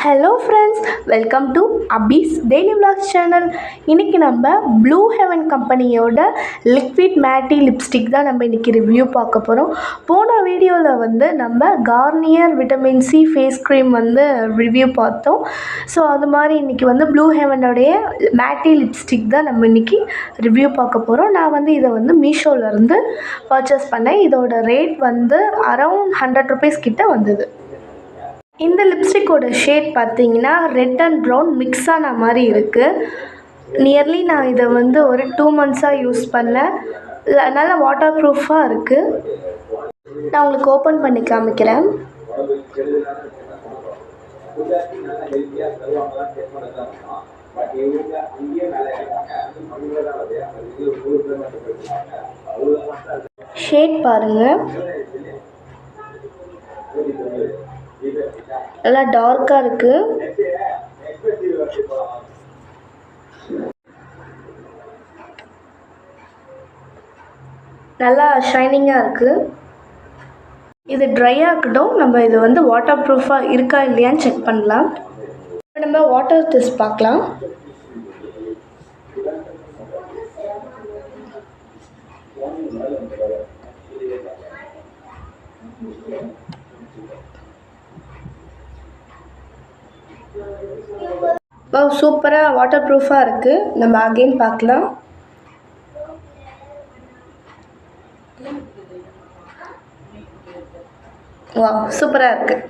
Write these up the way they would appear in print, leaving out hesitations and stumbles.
Hello friends, welcome to Abhi's daily vlogs channel. இன்றைக்கி நம்ம blue heaven கம்பெனியோட லிக்விட் மேட்டி லிப்ஸ்டிக் தான் நம்ம இன்றைக்கி ரிவ்யூ பார்க்க போகிறோம். போன வீடியோவில் நம்ம Garnier vitamin C face cream review பார்த்தோம். ஸோ அது மாதிரி இன்றைக்கி ப்ளூ ஹெவனுடைய மேட்டி லிப்ஸ்டிக் தான் நம்ம இன்றைக்கி ரிவ்யூ பார்க்க போகிறோம். நான் இதை மீஷோலேருந்து பர்ச்சேஸ் பண்ணேன். இதோட ரேட் அரௌண்ட் 100 rupees கிட்ட வந்தது. இந்த லிப்ஸ்டிக்கோட ஷேட் பார்த்தீங்கன்னா ரெட் அண்ட் ப்ரௌன் மிக்ஸ் ஆன மாதிரி இருக்குது. நியர்லி நான் இதை ஒரு 2 months-ஆக யூஸ் பண்ணேன். நல்ல வாட்டர் ப்ரூஃபாக இருக்குது. நான் உங்களுக்கு ஓப்பன் பண்ணி காமிக்கிறேன். ஷேட் பாருங்கள், நல்லா டார்க்காக இருக்குது. நல்லா ஷைனிங்காக இருக்குது. இது ட்ரையாக இருக்கட்டும், நம்ம இது வாட்டர் ப்ரூஃபாக இருக்கா இல்லையான்னு செக் பண்ணலாம். இப்போ நம்ம வாட்டர் டெஸ்ட் பார்க்கலாம். சூப்பராக வாட்டர் ப்ரூஃபாக இருக்குது. நம்ம அகைன் பார்க்கலாம். சூப்பராக இருக்குது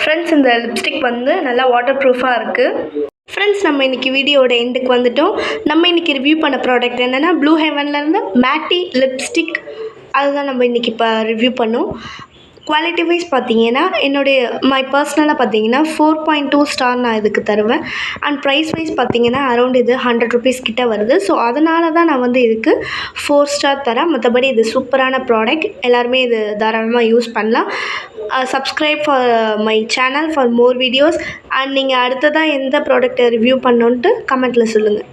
ஃப்ரெண்ட்ஸ். இந்த லிப்ஸ்டிக் நல்லா வாட்டர் ப்ரூஃபாக இருக்குது. ஃப்ரெண்ட்ஸ், நம்ம இன்றைக்கி வீடியோட எண்டுக்கு வந்துட்டோம். நம்ம இன்றைக்கி ரிவ்யூ பண்ண ப்ராடக்ட் என்னென்னா ப்ளூ ஹெவன்லேருந்து மேட்டி லிப்ஸ்டிக். அதுதான் நம்ம இன்றைக்கி இப்போ ரிவ்யூ பண்ணோம். குவாலிட்டி வைஸ் பார்த்தீங்கன்னா மை பர்சனலாக பார்த்தீங்கன்னா 4.2 ஸ்டார் நான் இதுக்கு தருவேன். அண்ட் ப்ரைஸ் வைஸ் பார்த்தீங்கன்னா அரௌண்ட் இது 100 rupees கிட்ட வருது. ஸோ அதனால தான் நான் இதுக்கு 4 ஸ்டார் தரேன். மற்றபடி இது சூப்பரான ப்ராடக்ட், எல்லாருமே இது தாராளமாக யூஸ் பண்ணலாம். Subscribe for my channel for more videos. And நீங்கள் அடுத்ததாக எந்த ப்ராடக்ட்டை ரிவ்யூ பண்ணணுன்ட்டு கமெண்ட்டில் சொல்லுங்கள்.